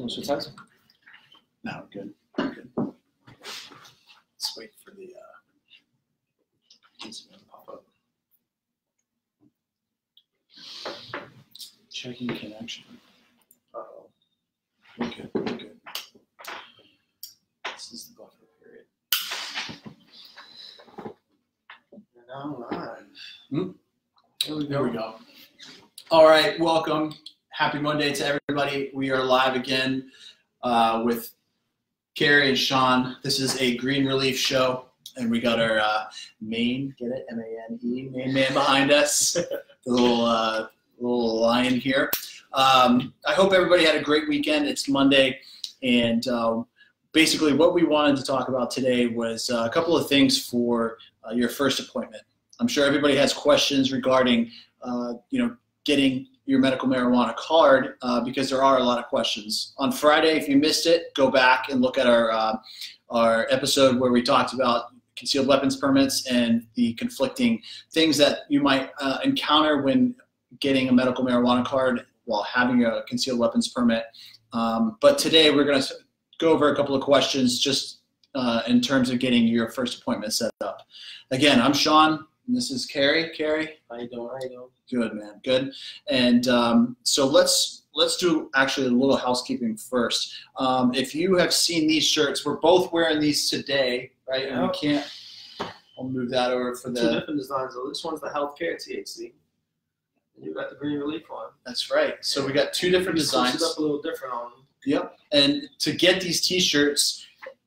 Switch sides? No, good. Good. Let's wait for the Instagram to pop up. Checking connection. Uh-oh. We're good. We're good. This is the buffer period. We're now live. There we go. All right, welcome. Happy Monday to everybody. We are live again with Carrie and Sean. This is a Green Relief show, and we got our main, get it, M-A-N-E, main man behind us, the little lion here. I hope everybody had a great weekend. It's Monday, and basically what we wanted to talk about today was a couple of things for your first appointment. I'm sure everybody has questions regarding, getting your medical marijuana card because there are a lot of questions. On Friday, if you missed it, go back and look at our episode where we talked about concealed weapons permits and the conflicting things that you might encounter when getting a medical marijuana card while having a concealed weapons permit. But today we're going to go over a couple of questions just in terms of getting your first appointment set up. Again, I'm Sean. And this is Carrie. Carrie, How you doing? How you doing? good, man, good. And so let's do actually a little housekeeping first. If you have seen these shirts, we're both wearing these today, right? And we can't. I'll move that over for the. Two different designs though. This one's the healthcare THC. And you got the Green Relief one. That's right. So we got two different designs. Switch it up a little different on them. Yep. And to get these T-shirts,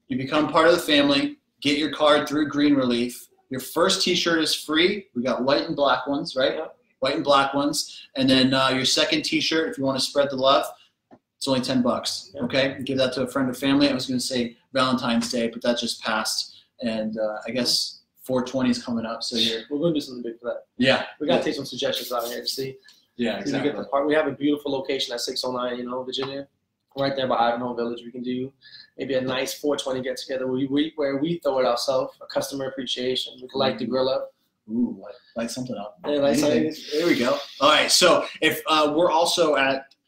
you become part of the family. Get your card through Green Relief. Your first T-shirt is free. We got white and black ones, right? Yep. White and black ones. And then your second T-shirt, if you want to spread the love, it's only $10. Yep. Okay? Give that to a friend or family. I was going to say Valentine's Day, but that just passed. And I guess 420 is coming up, so We're going to do something big for that. yeah. We got to take some suggestions out here to see. Yeah, See, we get the part. We have a beautiful location at 609, Virginia, right there by Ivanhoe Village. We can do maybe a nice 420 get together where we throw it ourselves, a customer appreciation. We can light the grill up. Ooh, light something up. Yeah, light something. There we go. All right, so if we're also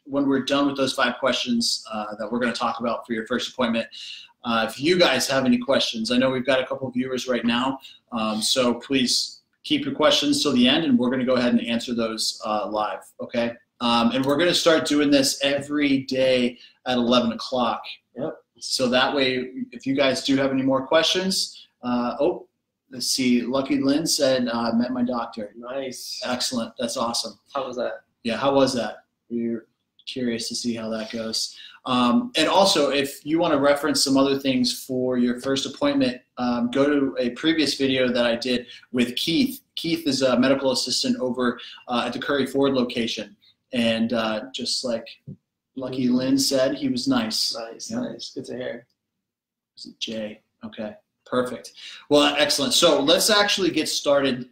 when we're done with those 5 questions that we're going to talk about for your first appointment, if you guys have any questions, I know we've got a couple of viewers right now, so please keep your questions till the end, and we're going to go ahead and answer those live, okay? And we're going to start doing this every day at 11 o'clock. Yep. So that way, if you guys do have any more questions, let's see. Lucky Lynn said, met my doctor. Nice. Excellent. That's awesome. How was that? Yeah, how was that? We're curious to see how that goes. And also, if you want to reference some other things for your first appointment, go to a previous video that I did with Keith. Keith is a medical assistant over at the Curry Ford location. And just like Lucky Lynn said, he was nice. Nice, Yep. nice. Good to hear. Is it Jay? Okay, perfect. Well, excellent. So let's actually get started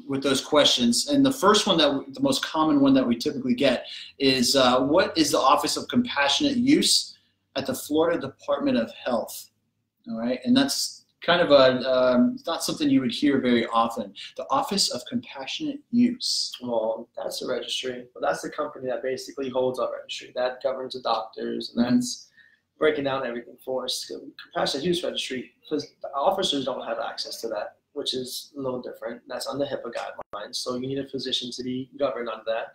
with those questions. And the first one, the most common one that we typically get is, what is the Office of Compassionate Use at the Florida Department of Health? All right, and that's kind of not something you would hear very often. The Office of Compassionate Use. Well, that's the registry. Well, that's the company that basically holds our registry. That governs the doctors, and that's breaking down everything for us. Compassionate Use Registry, because the officers don't have access to that, which is a little different. That's under HIPAA guidelines, so you need a physician to be governed under that.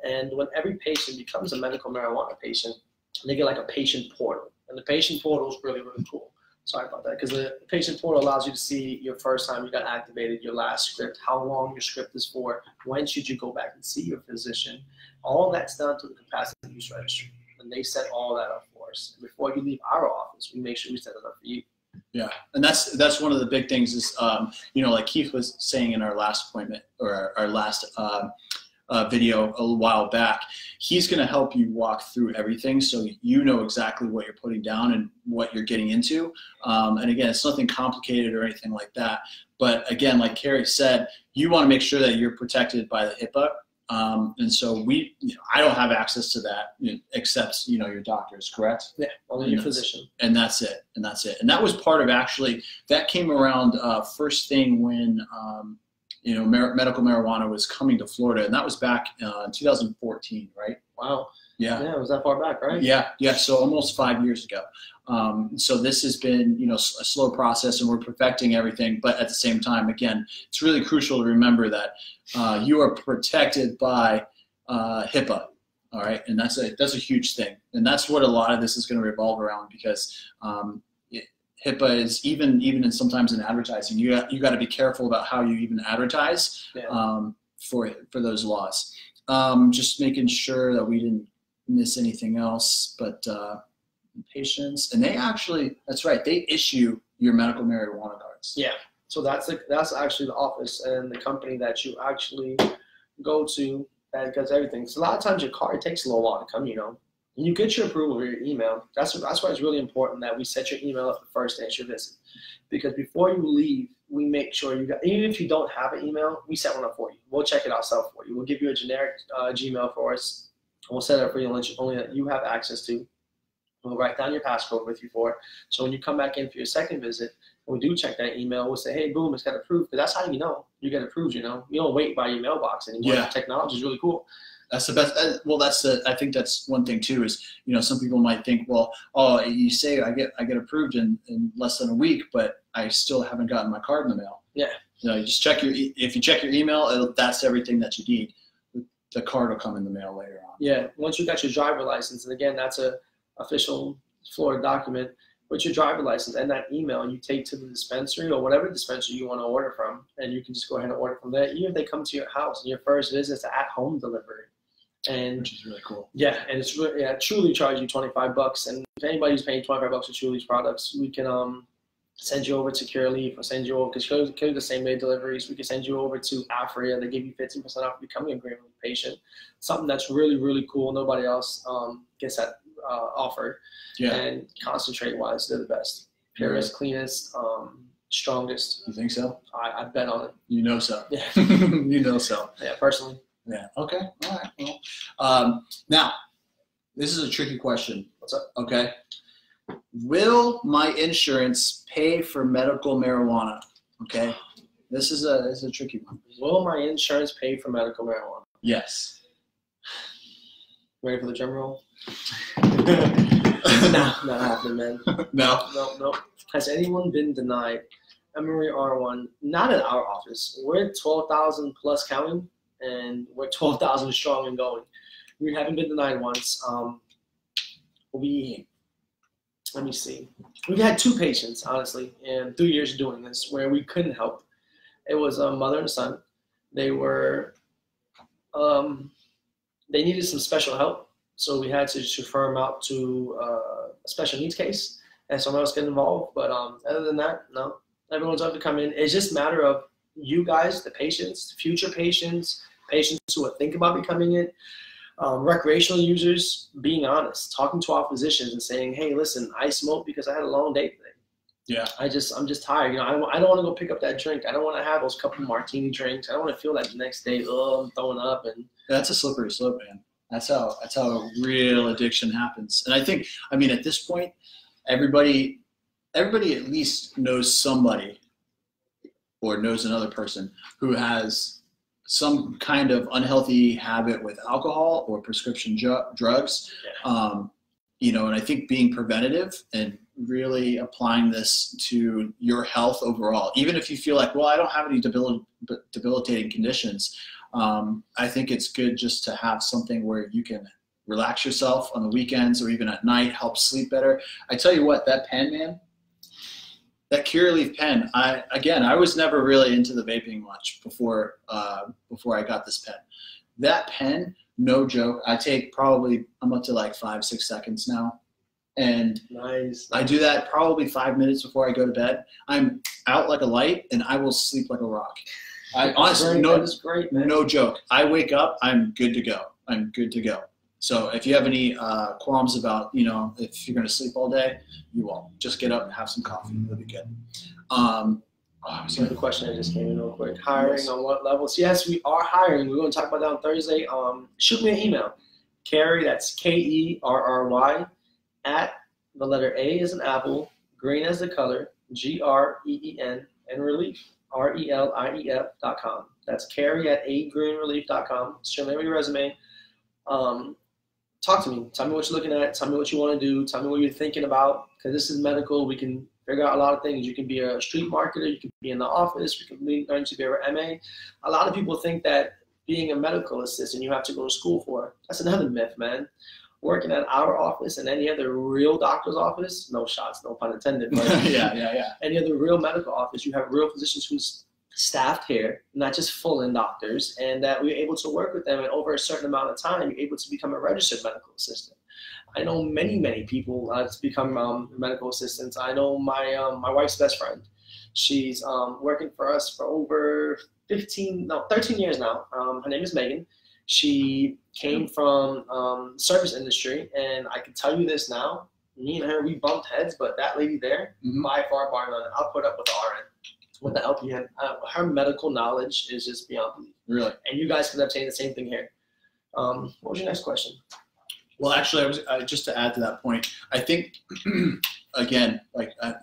And when every patient becomes a medical marijuana patient, they get like a patient portal, and the patient portal is really, really cool. Sorry about that, because the patient portal allows you to see your first time you got activated, your last script, how long your script is for, when should you go back and see your physician. All that's done through the Compassionate Use Registry, and they set all that up for us. And before you leave our office, we make sure we set it up for you. Yeah, and that's one of the big things is, like Keith was saying in our last appointment or our last video a while back, he's going to help you walk through everything so you know exactly what you're putting down and what you're getting into. And again, it's nothing complicated or anything like that. But again, like Carrie said, you want to make sure that you're protected by the HIPAA. And so I don't have access to that except, your doctors, correct? Yeah, only your physician. And that's it. And that was part of that came around first thing when, medical marijuana was coming to Florida. And that was back in 2014, right? Wow. Yeah. Yeah, it was that far back, right? Yeah. So almost 5 years ago. So this has been, a slow process, and we're perfecting everything. But at the same time, again, it's really crucial to remember that you are protected by HIPAA. All right, and that's a huge thing, and that's what a lot of this is going to revolve around, because HIPAA is even in sometimes in advertising, you got to be careful about how you even advertise for those laws. Just making sure that we didn't miss anything else, but patients, and that's right, they issue your medical marijuana cards. Yeah, so that's actually the office and the company that you actually go to that does everything. So a lot of times your card takes a little while to come, You get your approval via your email. That's why it's really important that we set your email up the first day of your visit, because before you leave, we make sure even if you don't have an email, we set one up for you. We'll check it ourselves for you. We'll give you a generic Gmail for us. We'll set it up for you only that you have access to. We'll write down your passcode with you for it. So when you come back in for your second visit, when we do check that email, we'll say, hey, boom, it's got approved. Because that's how you know you get approved, You don't wait by your mailbox anymore. Yeah. Technology is really cool. That's the best. I think that's one thing too, is, some people might think, well, oh, you say I get approved in less than a week, but I still haven't gotten my card in the mail. Yeah. You just if you check your email, that's everything that you need. The card will come in the mail later on. Yeah. Once you got your driver license, and again, that's a official Florida document, with your driver license and that email, you take to the dispensary or whatever dispensary you want to order from, and you can just go ahead and order from there. Even if they come to your house, and your first visit is at-home delivery. Which is really cool. Yeah, and it's really, Truly charge you $25. And if anybody's paying $25 for Truly's products, we can send you over to Curaleaf, or send you over, because Curaleaf the same day deliveries. We can send you over to Aphria. They give you 15% off becoming a Green Relief patient. Something that's really, really cool. Nobody else gets that offered. Yeah. And concentrate-wise, they're the best. Purest, cleanest, strongest. You think so? I bet on it. You know so. Yeah. You know so. Yeah, personally. Yeah. Okay. All right. Well, now, this is a tricky question. What's up? Okay. Will my insurance pay for medical marijuana? Okay. This is a tricky one. Will my insurance pay for medical marijuana? Yes. Ready for the drum roll? No, not happening, man. No. Has anyone been denied MMR1? Not in our office. We're 12,000 plus counting, and we're 12,000 strong and going. We haven't been denied once. Let me see. We've had 2 patients, honestly, in 3 years of doing this, where we couldn't help. It was a mother and son. They were, they needed some special help, so we had to refer them out to a special needs case, and someone else get involved. But other than that, no. Everyone's up to come in. It's just a matter of you guys, the patients, future patients who are thinking about becoming it, recreational users, being honest, talking to our physicians and saying, hey, listen, I smoke because I had a long day today. Yeah. I'm just tired. I don't want to go pick up that drink. I don't want to have those couple martini drinks. I don't want to feel like the next day, I'm throwing up. And that's a slippery slope, man. That's how real addiction happens. And I think, at this point, everybody at least knows somebody or knows another person who has some kind of unhealthy habit with alcohol or prescription drugs. Yeah. And I think being preventative and really applying this to your health overall, even if you feel like, well, I don't have any debilitating conditions, I think it's good just to have something where you can relax yourself on the weekends or even at night, help sleep better. I tell you what, that pen, man, that Curaleaf pen, I was never really into the vaping much before I got this pen. That pen, no joke, I take I'm up to like 5-6 seconds now. And nice. I do that probably 5 minutes before I go to bed. I'm out like a light and I will sleep like a rock. Honestly, that is great, man. No joke. I wake up, I'm good to go. So if you have any qualms about, if you're going to sleep all day, you won't. Just get up and have some coffee. It'll be good. So the question that just came in real quick. Hiring on what levels? Yes, we are hiring. We're going to talk about that on Thursday. Shoot me an email. Kerry, that's Kerry, at the letter A as an apple, green as the color, GREEN, and relief, RELIEF.com. That's Kerry at agreenrelief.com. Show me your resume. talk to me. Tell me what you're looking at. Tell me what you want to do. Tell me what you're thinking about. Because this is medical. We can figure out a lot of things. You can be a street marketer. You can be in the office. You can learn to be an MA. A lot of people think that being a medical assistant you have to go to school for. That's another myth, man. Working at our office and any other real doctor's office, no shots, no pun intended. But yeah. Any other real medical office, you have real physicians who's staffed here, not just full-in doctors, and that we're able to work with them, and over a certain amount of time, you're able to become a registered medical assistant. I know many people to become medical assistants. I know my wife's best friend. She's working for us for over 13 years now. Her name is Megan. She came from service industry, and I can tell you this now, me and her, we bumped heads, but that lady there, by far, bar none, I'll put up with the RN. With the LPN, her medical knowledge is just beyond belief. Really? And you guys can obtain the same thing here. What was your next question? Well, actually, I was just to add to that point. I think, again, like I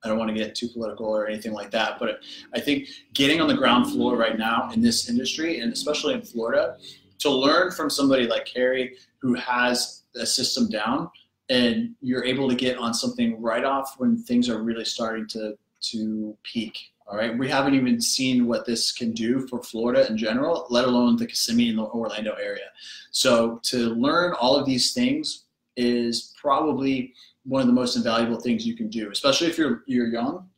don't want to get too political or anything like that, but I think getting on the ground floor right now in this industry, and especially in Florida, to learn from somebody like Carrie who has the system down, and you're able to get on something right off when things are really starting to peak. All right, we haven't even seen what this can do for Florida in general, let alone the Kissimmee and the Orlando area. So to learn all of these things is probably one of the most invaluable things you can do, especially if you're young,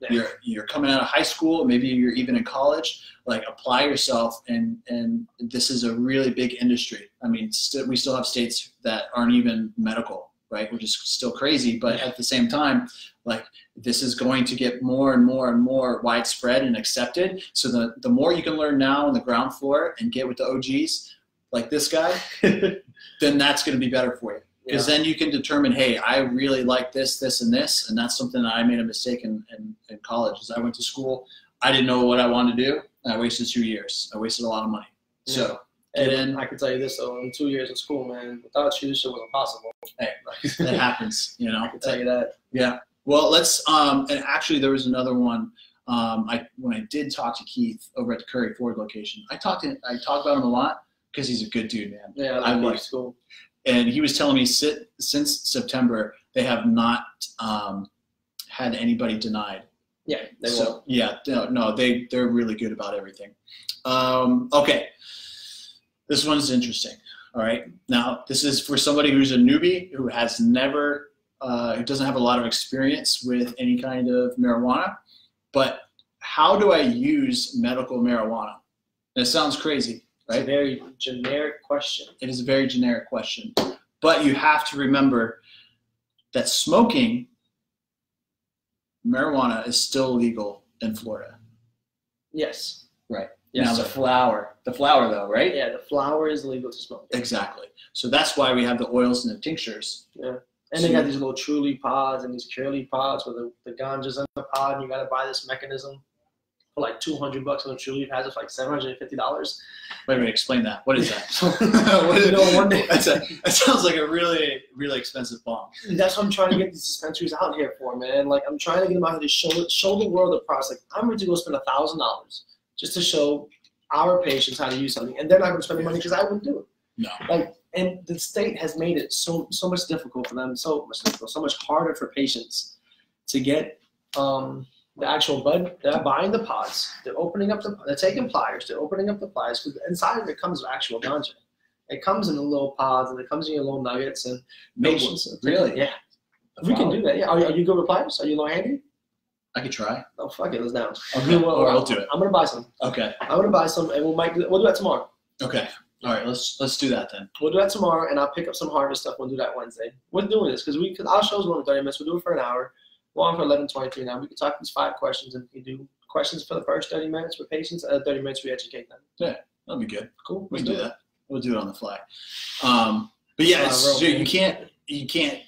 you're coming out of high school, maybe you're even in college. Like, apply yourself, and this is a really big industry. I mean, we still have states that aren't even medical, right? Which is still crazy, but at the same time, like, this is going to get more and more and more widespread and accepted. So the more you can learn now on the ground floor and get with the OGs like this guy, then that's going to be better for you. Because then you can determine, hey, I really like this, this, and this. And that's something that I made a mistake in college. As I went to school, I didn't know what I wanted to do. And I wasted 2 years. I wasted a lot of money. So and I can tell you this, though, in 2 years of school, man, without you, this shit was impossible. Hey, it happens, you know. I can tell you that. Yeah. Well, let's and actually there was another one. When I did talk to Keith over at the Curry Ford location, I talked about him a lot because he's a good dude, man. Yeah, I like school. And he was telling me since September they have not had anybody denied. Yeah, they won't. Yeah, no, they're really good about everything. Okay, this one's interesting. All right, now this is for somebody who's a newbie who has never. Who doesn't have a lot of experience with any kind of marijuana, but how do I use medical marijuana? And it sounds crazy, right? It's a very generic question. It is a very generic question, but you have to remember that smoking marijuana is still legal in Florida. Yes. Right. Yes, now the flower though, right? Yeah, the flower is legal to smoke. Exactly. So that's why we have the oils and the tinctures. Yeah. And they got these little Truly pods and these Curly pods where the ganja's in the pod, and you got to buy this mechanism for like $200 on Truly. It has it for like $750. Wait, explain that. What is that? One day that sounds like a really, really expensive bomb. That's what I'm trying to get these dispensaries out here for, man. Like, I'm trying to get them out here to show the world the process. Like, I'm ready to go spend $1,000 just to show our patients how to use something, and they're not going to spend the money because I wouldn't do it. No. Like, and the state has made it so much difficult for them, so much harder for patients to get the actual bud. They're buying the pods. They're opening up they're taking pliers. They're opening up the pliers because inside of it comes actual ganja. It comes in the little pods, and it comes in your little nuggets. And patients, really, yeah, we can do that. Yeah, are you good with pliers? Are you low handy? I could try. Oh, fuck it, let's down. Okay, or I'll do it. I'm gonna buy some. Okay. I'm gonna buy some, and we'll do that tomorrow. Okay. All right, let's do that then. We'll do that tomorrow, and I'll pick up some harvest stuff. We'll do that Wednesday. We're doing this because our show's going 30 minutes. We'll do it for an hour. We're on for 11:23 now. We can talk these 5 questions, and we can do questions for the first 30 minutes with patients. 30 minutes we educate them. Yeah, that'll be good. Cool. We can do that. We'll do it on the fly. But yeah, you can't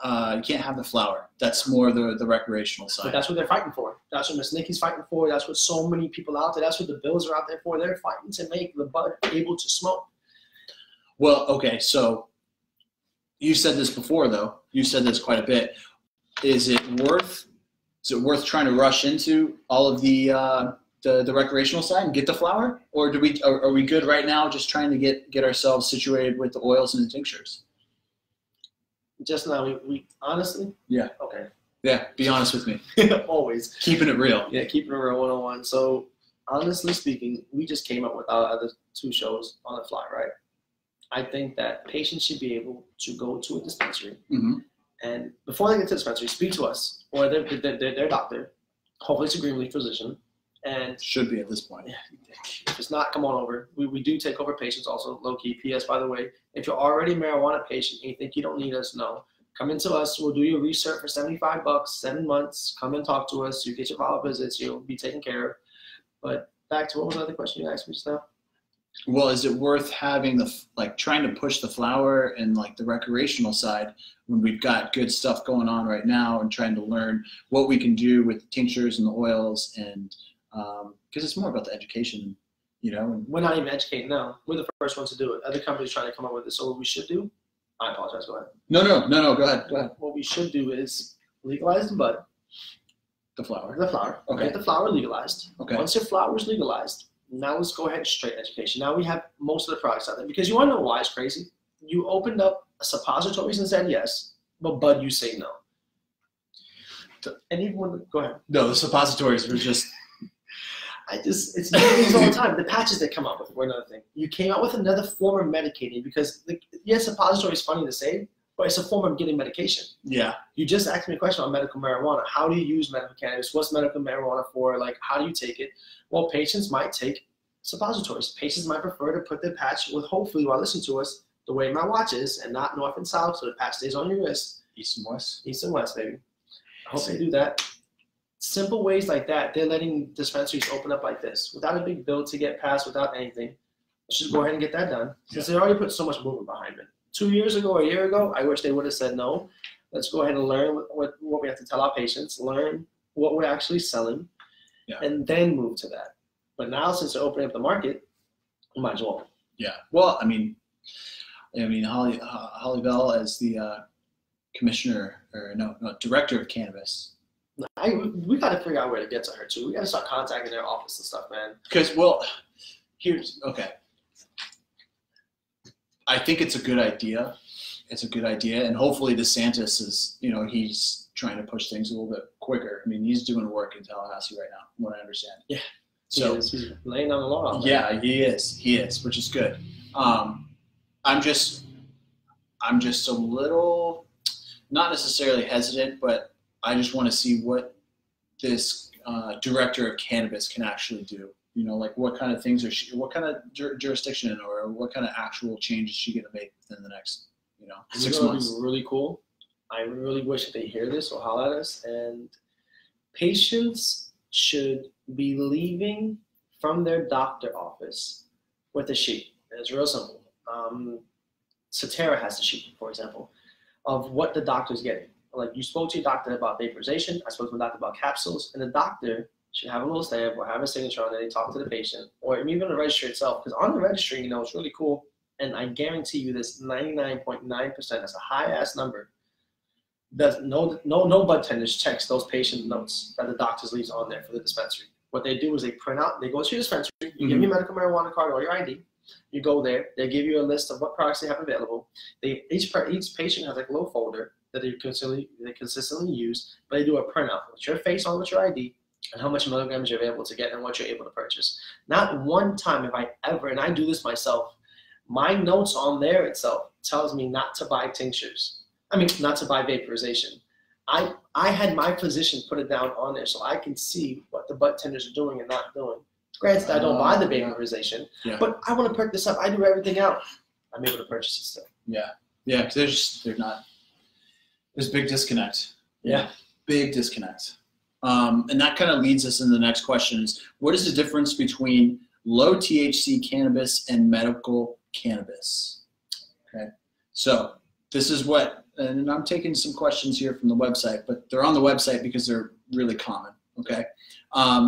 have the flower. That's more the recreational side. But that's what they're fighting for. That's what Miss Nikki's fighting for. That's what so many people out there. That's what the bills are out there for. They're fighting to make the bud able to smoke. Well, okay, so you said this before, though. You said this quite a bit. Is it worth trying to rush into all of the recreational side and get the flower, or are we good right now, just trying to get ourselves situated with the oils and the tinctures? Just now, we honestly. Yeah. Okay. Yeah. Be honest with me. Always. Keeping it real. Yeah, keeping it real 101. So, honestly speaking, we just came up with our other 2 shows on the fly, right? I think that patients should be able to go to a dispensary and before they get to the dispensary, speak to us or their doctor. Hopefully, it's a Greenleaf physician. And should be at this point. Yeah, if it's not, come on over. We do take over patients also, low key. PS, by the way, if you're already a marijuana patient and you think you don't need us, no. Come into us. We'll do your research for $75, 7 months. Come and talk to us. You get your follow-up visits. You'll be taken care of. But back to what was the other question you asked me just now? Well, is it worth having trying to push the flower and like the recreational side when we've got good stuff going on right now and trying to learn what we can do with the tinctures and the oils and because it's more about the education, you know. We're not even educating now. We're the first ones to do it. Other companies trying to come up with it. So what we should do, I apologize, go ahead. No, go ahead. What we should do is legalize the bud. The flower. Okay. Get the flower legalized. Okay. Once your flower is legalized, now let's go ahead and straight education. Now we have most of the products out there. Because you want to know why it's crazy? You opened up suppositories and said yes, but bud, you say no. And even when, go ahead. No, the suppositories were just... it's new things all the time. The patches they come up with were another thing. You came out with another form of medicating because, yes, suppository is funny to say, but it's a form of getting medication. Yeah. You just asked me a question on medical marijuana. How do you use medical cannabis? What's medical marijuana for? Like, how do you take it? Well, patients might take suppositories. Patients might prefer to put their patch with, hopefully, while listening to us, the way my watch is, and not north and south, so the patch stays on your wrist. East and west. East and west, baby. I hope they do that. Simple ways like that, they're letting dispensaries open up like this without a big bill to get passed, without anything. Let's just go ahead and get that done since they already put so much movement behind it. 2 years ago, a year ago, I wish they would have said no. Let's go ahead and learn what we have to tell our patients, learn what we're actually selling, and then move to that. But now, since they're opening up the market, we might as well. Yeah. Well, I mean, Holly Bell as the commissioner or director of cannabis. We got to figure out where to get to her too. We got to start contacting their office and stuff, man. Because, well, I think it's a good idea. It's a good idea, and hopefully DeSantis is, he's trying to push things a little bit quicker. I mean, he's doing work in Tallahassee right now, from what I understand. Yeah. So he's laying down the law. Yeah, he is, which is good. I'm just a little, not necessarily hesitant, but I just want to see what this director of cannabis can actually do. Like what kind of things what kind of jurisdiction or what kind of actual change is she going to make within the next, 6 months? Be really cool. I really wish that they hear this or holler at us. And patients should be leaving from their doctor office with a sheet. And it's real simple. Satera has a sheet, for example, of what the doctor's getting. Like you spoke to your doctor about vaporization, I spoke to my doctor about capsules, and the doctor should have a little stamp or have a signature on it. They talk to the patient, or even the registry itself. Because on the registry, it's really cool, and I guarantee you this 99.9%, that's a high-ass number, does no bud tenders checks those patient notes that the doctors leaves on there for the dispensary. What they do is they print out, they go to your dispensary, you give me a medical marijuana card or your ID, you go there, they give you a list of what products they have available. Each patient has like a little folder that they consistently use, but they do a printout with your face on with your ID and how much milligrams you're able to get and what you're able to purchase. Not one time have I ever, and I do this myself, my notes on there itself tells me not to buy tinctures. Not to buy vaporization. I had my physician put it down on there so I can see what the bud tenders are doing and not doing. Granted, I don't buy the vaporization, but I want to perk this up. I do everything else. I'm able to purchase it still. Yeah, because they're not. There's a big disconnect. Yeah. Big disconnect. And that kind of leads us into the next question is, what is the difference between low THC cannabis and medical cannabis? Okay. So this is and I'm taking some questions here from the website, but they're on the website because they're really common. Okay.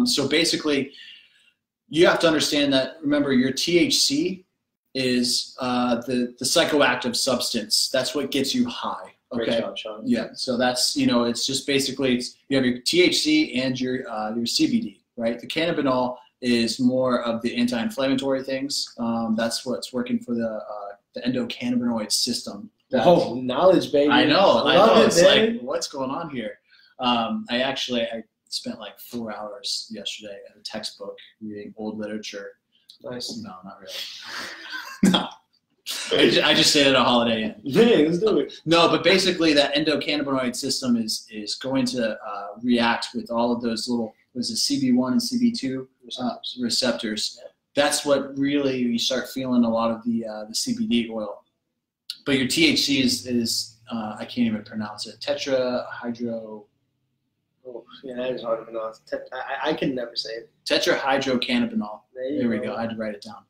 So basically, you have to understand that, remember, your THC is the psychoactive substance. That's what gets you high. Okay. Great job, Sean. Yeah. So that's, it's just basically, you have your THC and your CBD, right? The cannabinol is more of the anti-inflammatory things. That's what's working for the endocannabinoid system. Oh, knowledge, baby. I know. I love it, it's man. like, what's going on here? I spent like 4 hours yesterday at a textbook reading old literature. Nice. No, not really. No. I just stayed at a Holiday Inn. Yeah, let's do it. No, but basically that endocannabinoid system is going to react with all of those little, was it CB1 and CB2 receptors. Yeah. That's what really you start feeling a lot of the CBD oil. But your THC is I can't even pronounce it. Tetrahydro. Oh, yeah, that is hard to pronounce. I can never say it. Tetrahydrocannabinol. There we go. I had to write it down.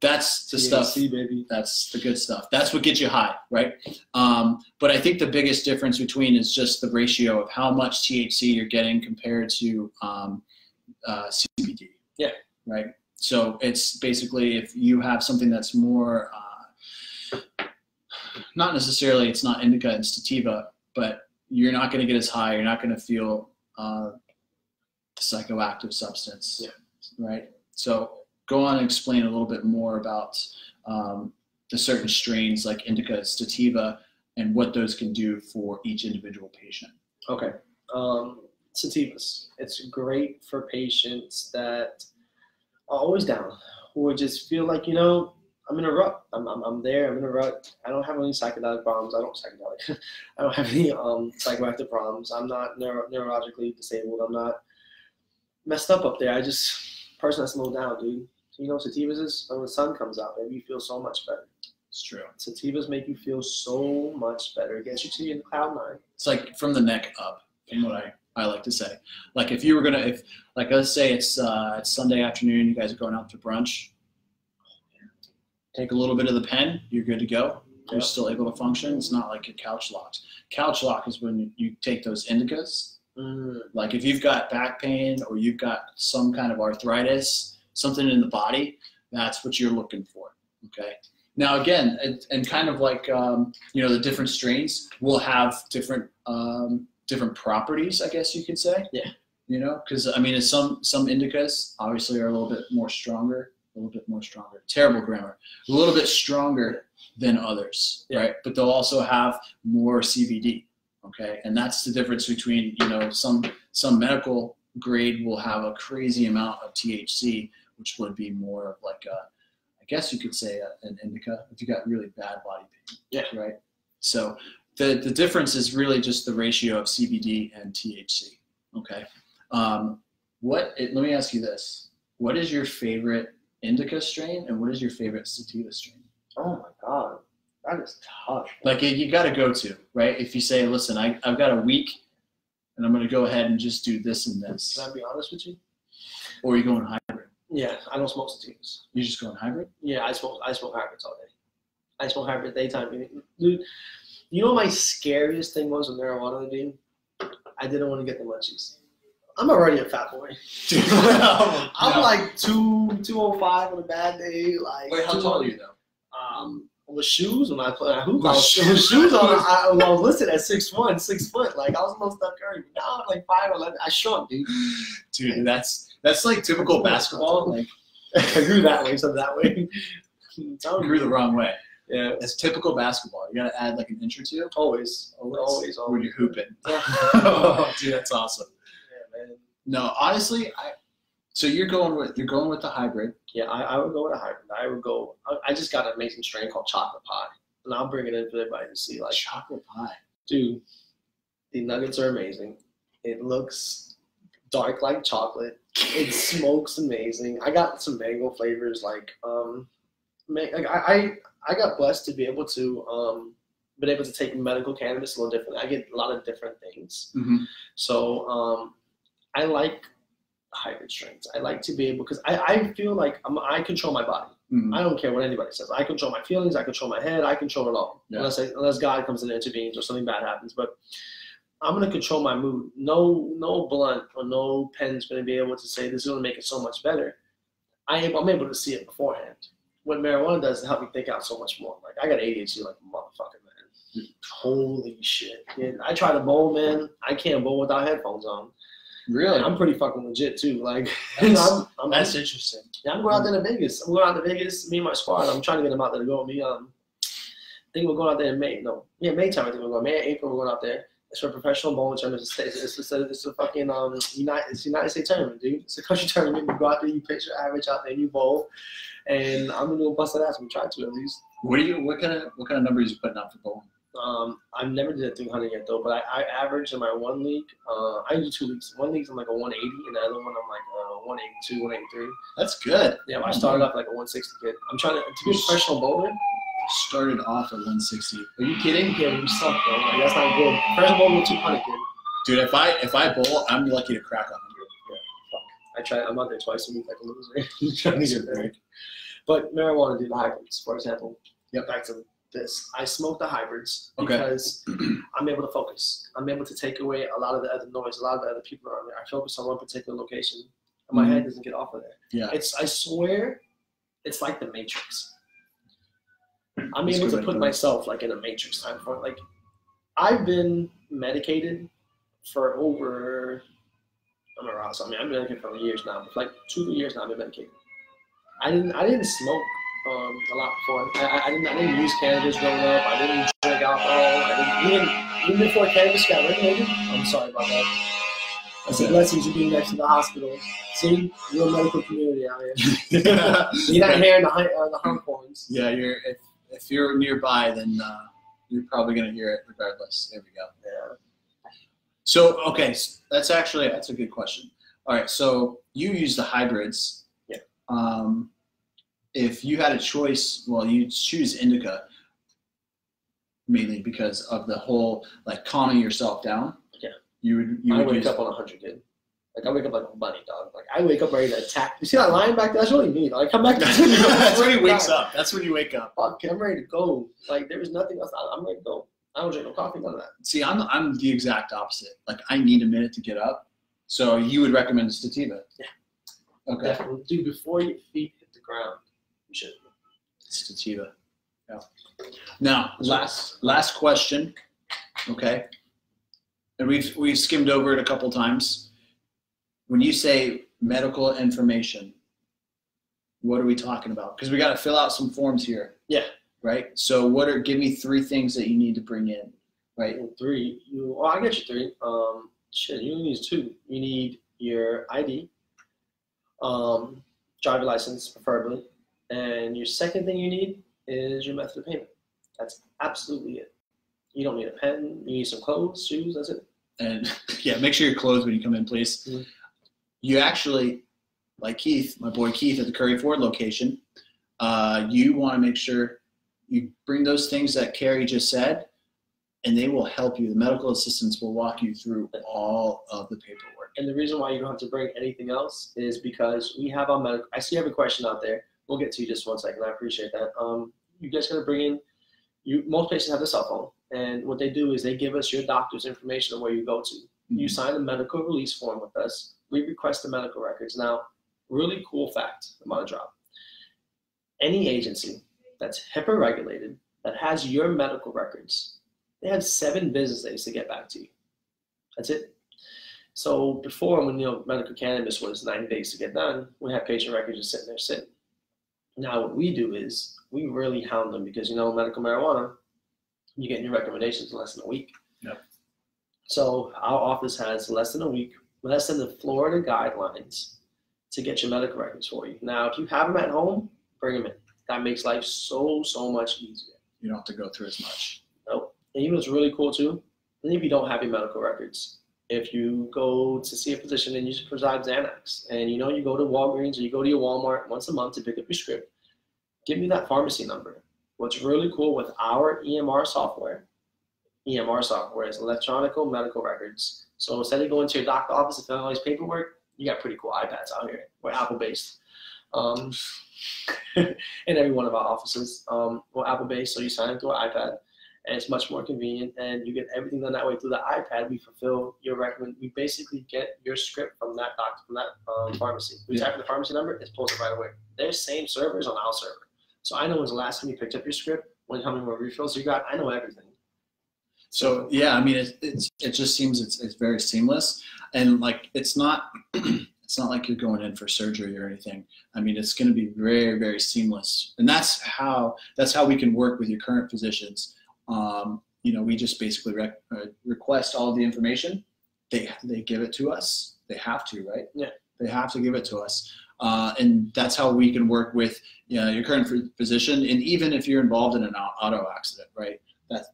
That's the stuff. Baby. That's the good stuff. That's what gets you high, right? But I think the biggest difference between is just the ratio of how much THC you're getting compared to CBD. Yeah. Right. So it's basically if you have something that's more, not necessarily, it's not indica and sativa, but you're not going to get as high. You're not going to feel the psychoactive substance. Yeah. Right. So go on and explain a little bit more about the certain strains like indica and sativa and what those can do for each individual patient. Okay. Sativas. It's great for patients that are always down, who just feel like, I'm in a rut. I'm there. I'm in a rut. I don't have any psychedelic problems. I don't have any psychoactive problems. I'm not neurologically disabled. I'm not messed up there. I just person that's low down, dude. Sativas is when the sun comes out, baby, you feel so much better. It's true. Sativas make you feel so much better. It gets you to the cloud nine. It's like from the neck up, from what I like to say. Like if you were gonna, let's say it's Sunday afternoon, you guys are going out to brunch. Take a little bit of the pen, you're good to go. You're still able to function. It's not like you're couch locked. Couch lock is when you take those indicas. Like if you've got back pain or you've got some kind of arthritis, something in the body, that's what you're looking for. Okay. Now again, and kind of like the different strains will have different properties, I guess you could say. Yeah. Because some indicas obviously are a little bit more stronger. Terrible grammar. A little bit stronger than others, right? But they'll also have more CBD, okay? And that's the difference between, some medical grade will have a crazy amount of THC, which would be more of like I guess you could say an indica if you got really bad body pain. Yeah. Right? So the difference is really just the ratio of CBD and THC, okay? Let me ask you this. What is your favorite indica strain and what is your favorite sativa strain? Oh my God, that is tough. Like you got to go to, right? If you say, listen, I've got a week and I'm going to go ahead and just do this and this. Can I be honest with you? Or are you going hybrid? Yeah, I don't smoke sativas. You just going hybrid? Yeah, I smoke hybrids all day. I smoke hybrid daytime. Dude, my scariest thing was with marijuana, dude? I didn't want to get the munchies. I'm already a fat boy. I'm like 205 on a bad day. Like, wait, how tall are you though? With shoes, when I hoop, with shoes on, I was listed at 6'1", 6 foot. Like I was a little Steph Curry. Now I'm like 5'11". I shrunk, dude. Dude, that's like typical basketball. Like I grew that way, so that way. You grew the wrong way. Yeah, it's typical basketball. You gotta add like an inch or two. Always. When you're hooping. Dude, that's awesome. Yeah, man. No, honestly, so you're going with the hybrid. Yeah, I would go with a hybrid. I just got an amazing strain called Chocolate Pie, and I'll bring it in for everybody to see. Like Chocolate Pie, dude, the nuggets are amazing. It looks dark like chocolate. It smokes amazing. I got some mango flavors. I got blessed to be able to take medical cannabis a little different. I get a lot of different things. Mm-hmm. So I like hybrid strains. I like to be able, because I feel like I control my body. Mm-hmm. I don't care what anybody says. I control my feelings. I control my head. I control it all. Yeah. Unless God comes in and intervenes or something bad happens. But I'm going to control my mood. No blunt or no pen's going to be able to say this is going to make it so much better. I'm able to see it beforehand. What marijuana does is help me think out so much more. Like I got ADHD like a motherfucker, man. Holy shit. Yeah, I try to bowl, man. I can't bowl without headphones on. Really? I'm pretty fucking legit too. Like that's interesting. Yeah, I'm going out there to Vegas. Me and my squad. I'm trying to get them out there to go with me. think we're going out there in May. No, yeah, May time. I think we're going. May or April. We're going out there. It's for a professional bowling tournament. It's a fucking United States tournament, dude. It's a country tournament. You go out there, you pitch your average out there, and you bowl. And I'm gonna bust that ass. I'm trying to at least. What kind of numbers you putting out for bowling? I've never did a 300 yet though, but I average in my one league. I do 2 leagues. One league's I'm like a 180, and the other one I'm like 182, 183. That's good. Yeah, I started off like a 160 kid. I'm trying to be a professional bowler. Started off at 160. Are you kidding? Yeah, you suck though. Like, that's not good. Professional bowler with 200 kid. Dude, if I bowl, I'm lucky to crack 100. Yeah, fuck. I try. I'm out there twice a week like a loser. Trying to get there. But marijuana, do the hybrids, for example. Yep. Back to this. I smoke the hybrids Okay. because I'm able to focus. I'm able to take away a lot of the other noise, a lot of the other people around me. I focus on one particular location, and my head doesn't get off of there. Yeah. I swear, it's like the Matrix. I'm That's able to good. put myself like in a Matrix time for like. I've been medicated for over. I'm around something. I've been medicated for years now. But like 2 years now, I've been medicated. I didn't smoke a lot before. I didn't use cannabis growing up. I didn't drink alcohol. I didn't even before cannabis got regulated. I'm sorry about that. That's the blessings of being next to the hospital. See, real medical community out here. You're not hearing the hump horns. Yeah, if you're nearby, then you're probably gonna hear it regardless. There we go. Yeah. So okay, that's a good question. All right, so you use the hybrids. Yeah. If you had a choice, well, you'd choose indica mainly because of the whole like calming yourself down. Yeah. You would wake up on 100 kid. Like I wake up like a bunny dog. Like I wake up ready to attack. You see that lion back there? That's really me. Like I come back. That's when he wakes up. That's when you wake up. Fuck, I'm ready to go. Like there is nothing else. I'm ready to go. I don't drink no coffee, none of that. See, I'm the exact opposite. Like I need a minute to get up. So you would recommend a sativa? Yeah. Okay. Definitely. Dude, before your feet hit the ground, you should. Sativa. Yeah. Now, last question. Okay. And we've skimmed over it a couple times. When you say medical information, what are we talking about? Because we got to fill out some forms here. Yeah. Right. So give me 3 things that you need to bring in. Right. 3. I get you 3. Shit, you only need 2. You need your ID, driver license preferably, and your second thing you need is your method of payment. That's absolutely it. You don't need a pen. You need some clothes, shoes. That's it. And yeah, make sure you're clothed when you come in, please. Mm-hmm. You actually, like Keith, my boy Keith at the Curry Ford location, you want to make sure you bring those things that Carrie just said, and they will help you. The medical assistants will walk you through all of the paperwork. And the reason why you don't have to bring anything else is because we have our medical. I see you have a question out there. We'll get to you just 1 second. I appreciate that. You guys got to bring in. Most patients have a cell phone, and what they do is they give us your doctor's information on where you go to. Mm-hmm. You sign a medical release form with us. We request the medical records. Now, really cool fact about a drop. Any agency that's HIPAA regulated that has your medical records, they have 7 business days to get back to you. That's it. So before, when medical cannabis was 90 days to get done, we had patient records just sitting there sitting. Now what we do is we really hound them because medical marijuana, you get your recommendations in less than a week. Yep. So our office has less than a week, less than the Florida guidelines to get your medical records for you. Now, if you have them at home, bring them in. That makes life so much easier. You don't have to go through as much. Nope. And what's really cool too, even if you don't have your medical records, if you go to see a physician and you prescribe Xanax, and you go to Walgreens or you go to your Walmart once a month to pick up your script, give me that pharmacy number. What's really cool with our EMR software is electronic medical records. So instead of going to your doctor office and filling all these paperwork, you got pretty cool iPads out here. We're Apple-based. In every one of our offices, we're Apple-based, so you sign into an iPad, and it's much more convenient, and you get everything done that way through the iPad. We fulfill your recommend. We basically get your script from that doctor, from that pharmacy. We type in the pharmacy number, it's posted right away. They're same servers on our server. So I know when's the last time you picked up your script, how many more refills you got. I know everything. So yeah, I mean, it just seems it's very seamless, and like it's not It's not like you're going in for surgery or anything. I mean, it's going to be very, very seamless. And that's how we can work with your current physicians. We just basically request all of the information. They give it to us. They have to, right? Yeah. They have to give it to us. And that's how we can work with your current physician. And even if you're involved in an auto accident, right? That,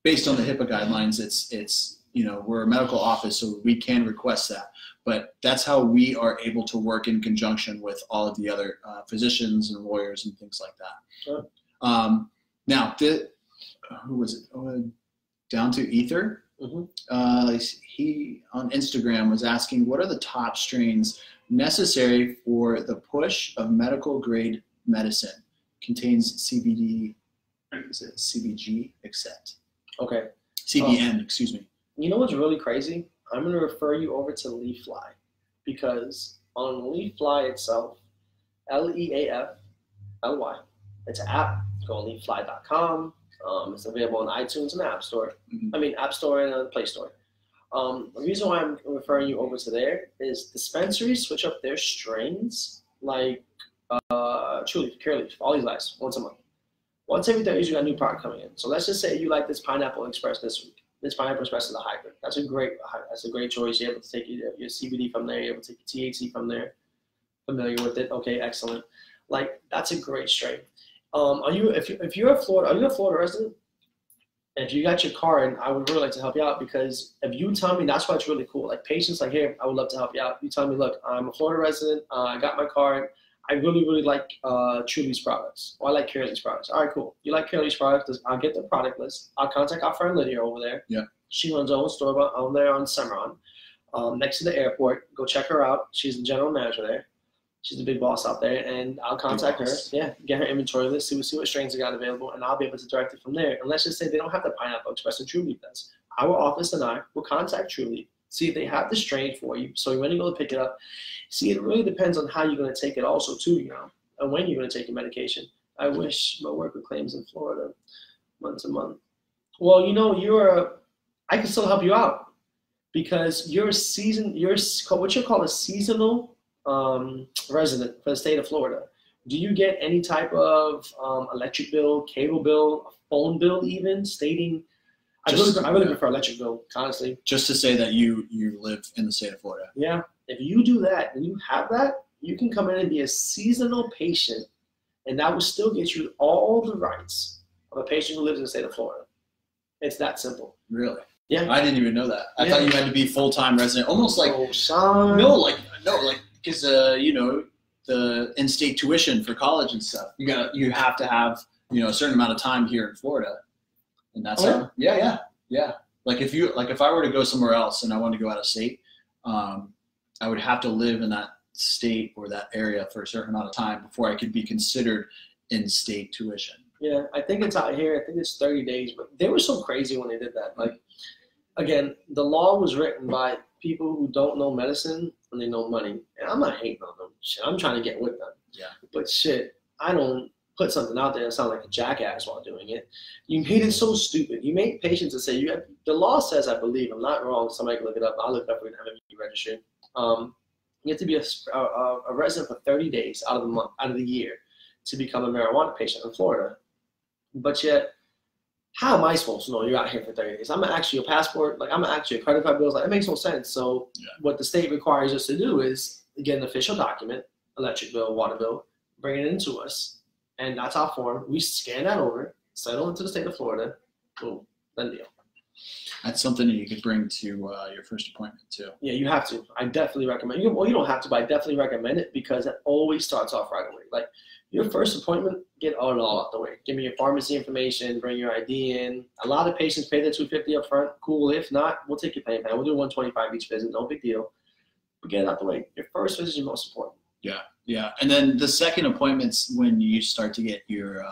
based on the HIPAA guidelines, it's we're a medical office, so we can request that. But that's how we are able to work in conjunction with all of the other physicians and lawyers and things like that. Sure. Now, who was it? Down to Ether. Mm-hmm. He on Instagram was asking, what are the top strains necessary for the push of medical grade medicine? Contains CBD, is it CBG, except. Okay. CBN, excuse me. You know what's really crazy? I'm going to refer you over to LeafFly, because on LeafFly itself, LeafLy, it's an app. Go on leaffly.com. It's available on iTunes and App Store. Mm-hmm. I mean, App Store and Play Store. The reason why I'm referring you over to there is dispensaries switch up their strains, like Trulieve, Curaleaf, all these guys, once a month. Once every 30 days, you got a new product coming in. So let's just say you like this Pineapple Express this week. This Pineapple Express is a hybrid. That's a great choice. You're able to take your CBD from there. You're able to take your THC from there. Familiar with it? Okay, excellent. Like, that's a great strain. If you're a Florida resident? And if you got your card, I would really like to help you out, because if you tell me, that's why it's really cool. Like, patients like, here, I would love to help you out. You tell me, look, I'm a Florida resident. I got my card. I really, really like Trulieve's products. Or I like Curaleaf's products. All right, cool. You like Curaleaf's products? I'll get the product list. I'll contact our friend Lydia over there. Yeah. She runs her own store over there on Cimarron, next to the airport. Go check her out. She's the general manager there. She's the big boss out there, and I'll contact her. Yeah, get her inventory list, see what strains they got available, and I'll be able to direct it from there. And let's just say they don't have the Pineapple Express, and Trulieve does. Our office and I will contact Trulieve, see if they have the strain for you. So when you go to pick it up, see, it really depends on how you're going to take it also too, and when you're going to take your medication. I wish my work with claims in Florida month to month. Well, I can still help you out, because you're what you call a seasonal resident for the state of Florida. Do you get any type of electric bill, cable bill, phone bill even stating? I really prefer electric bill, honestly. Just to say that you live in the state of Florida. Yeah. If you do that and you have that, you can come in and be a seasonal patient, and that will still get you all the rights of a patient who lives in the state of Florida. It's that simple. Really? Yeah. I didn't even know that. I thought you had to be full-time resident, almost like because the in-state tuition for college and stuff. You have to have a certain amount of time here in Florida, and that's yeah. Like if I were to go somewhere else and I wanted to go out of state, I would have to live in that state or that area for a certain amount of time before I could be considered in-state tuition. Yeah, I think it's out here. I think it's 30 days, but they were so crazy when they did that. Like, again, the law was written by people who don't know medicine and they know money. And I'm not hating on them. Shit, I'm trying to get with them. Yeah. But shit, I don't put something out there and sound like a jackass while doing it. You made it so stupid. You made patients to say the law says, I believe, I'm not wrong. Somebody can look it up. I'll look it up for an MME registry. You have to be a resident for 30 days out of the year to become a marijuana patient in Florida. But yet, how am I supposed to know you're out here for 30 days? I'm going to ask you your passport. Like, I'm going to ask you your credit card bills. Like, it makes no sense. So what the state requires us to do is get an official document, electric bill, water bill, bring it into us. And that's our form. We scan that over, send it into the state of Florida. Boom, done deal. That's something that you could bring to your first appointment too. Yeah, you have to. I definitely recommend it. Well, you don't have to, but I definitely recommend it, because it always starts off right away. Like, your first appointment, get it all out the way. Give me your pharmacy information, bring your ID in. A lot of patients pay the $250 up front. Cool. If not, we'll take your payment plan. We'll do $125 each visit. No big deal. But get it out the way. Your first visit is your most important. Yeah. And then the second appointment's when you start to get your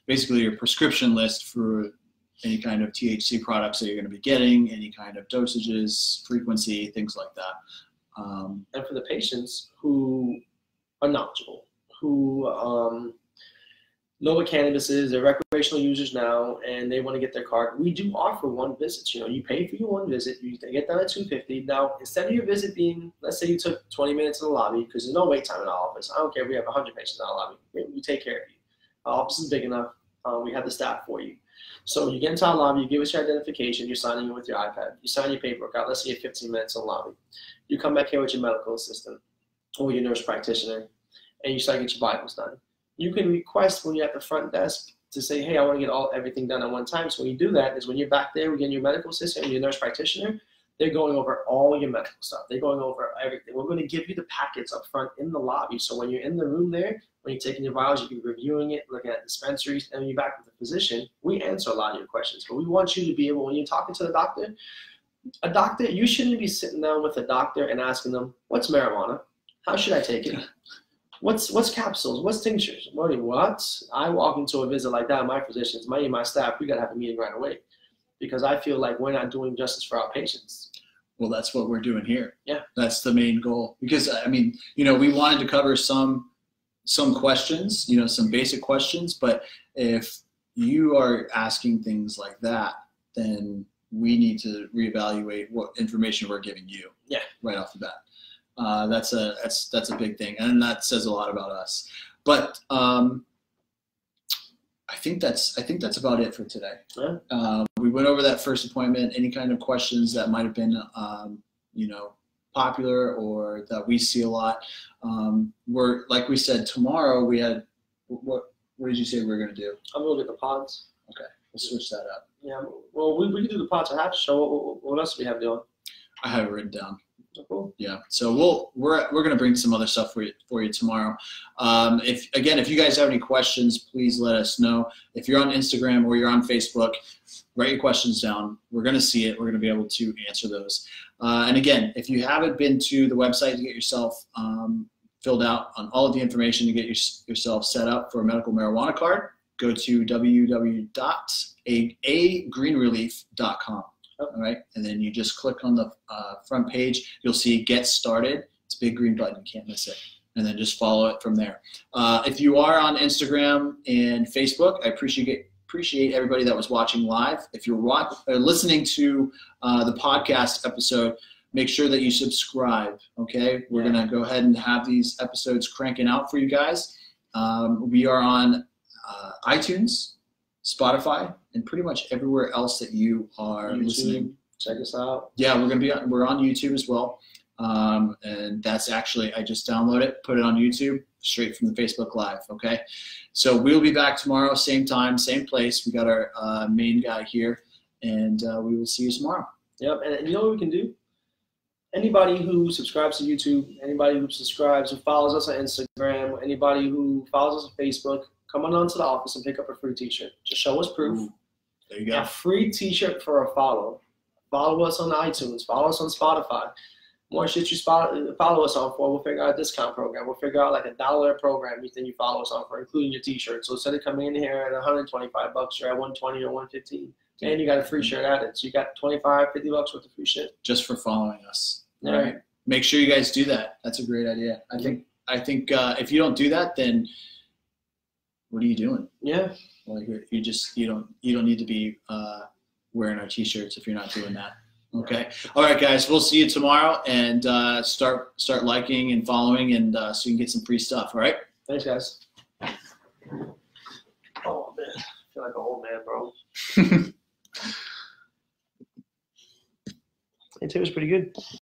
basically your prescription list for any kind of THC products that you're going to be getting, any kind of dosages, frequency, things like that. And for the patients who are knowledgeable, who know what cannabis is. They're recreational users now, and they want to get their card. We do offer one visit. You know, you pay for your one visit. You get done at $250. Now, instead of your visit being, let's say you took 20 minutes in the lobby, because there's no wait time in our office. I don't care if we have 100 patients in our lobby. We take care of you. Our office is big enough. We have the staff for you. So you get into our lobby, you give us your identification, you're signing in with your iPad. You sign your paperwork out. Let's say you have 15 minutes in the lobby. You come back here with your medical assistant or your nurse practitioner, and you start getting your vitals done. You can request when you're at the front desk to say, hey, I want to get everything done at one time. So when you do that is when you're back there, we get your medical assistant and your nurse practitioner, they're going over all your medical stuff. They're going over everything. We're going to give you the packets up front in the lobby. So when you're in the room there, when you're taking your vials, you can be reviewing it, looking at dispensaries, and when you're back with the physician, we answer a lot of your questions. But we want you to be able, when you're talking to the doctor, a doctor, you shouldn't be sitting down with a doctor and asking them, what's marijuana? How should I take it? What's capsules? What's tinctures? What? I walk into a visit like that, my physicians, my staff, we got to have a meeting right away because I feel like we're not doing justice for our patients. Well, that's what we're doing here. Yeah. That's the main goal. Because, I mean, you know, we wanted to cover some questions, you know, some basic questions, but if you are asking things like that, then we need to reevaluate what information we're giving you. Yeah. Right off the bat. That's a big thing, and that says a lot about us. But I think that's about it for today. Yeah. We went over that first appointment. Any kind of questions that might have been, you know, popular or that we see a lot. We're like we said tomorrow. We had what did you say we were going to do? I'm going to get the pods. Okay, we'll switch that up. Yeah. Well, we can do the pods. I have to show what else do we have doing. I have it written down. Cool. Yeah, so we're going to bring some other stuff for you tomorrow. If you guys have any questions, please let us know. If you're on Instagram or you're on Facebook, write your questions down. We're going to see it. We're going to be able to answer those. And again, if you haven't been to the website to get yourself filled out on all of the information to get yourself set up for a medical marijuana card, go to www.agreenrelief.com. All right, and then you just click on the front page. You'll see Get Started. It's a big green button. You can't miss it. And then just follow it from there. If you are on Instagram and Facebook, I appreciate everybody that was watching live. If you're listening to the podcast episode, make sure that you subscribe, okay? We're going to go ahead and have these episodes cranking out for you guys. We are on iTunes, Spotify, and pretty much everywhere else that you are listening. Check us out. Yeah, we're on YouTube as well. And that's actually, I just downloaded it, put it on YouTube, straight from the Facebook Live, okay? So we'll be back tomorrow, same time, same place. We got our main guy here, and we will see you tomorrow. Yep, and you know what we can do? Anybody who subscribes to YouTube, anybody who follows us on Instagram, anybody who follows us on Facebook, come on to the office and pick up a free t-shirt. Just show us proof. Ooh, there you go. A free t-shirt for a follow. Follow us on iTunes. Follow us on Spotify. More shit you follow us on for, we'll figure out a discount program. We'll figure out like $1 program you think you follow us on for, including your t-shirt. So instead of coming in here at $125, you're at $120 or $115. And you got a free shirt added. So you got $25, $50 worth of free shit. Just for following us. Yeah. All right. Make sure you guys do that. That's a great idea. I think if you don't do that, then what are you doing? Yeah. Like you don't need to be wearing our t-shirts if you're not doing that. Okay. All right, guys. We'll see you tomorrow, and start liking and following, and so you can get some free stuff. All right. Thanks, guys. Oh man, I feel like an old man, bro. It tastes pretty good.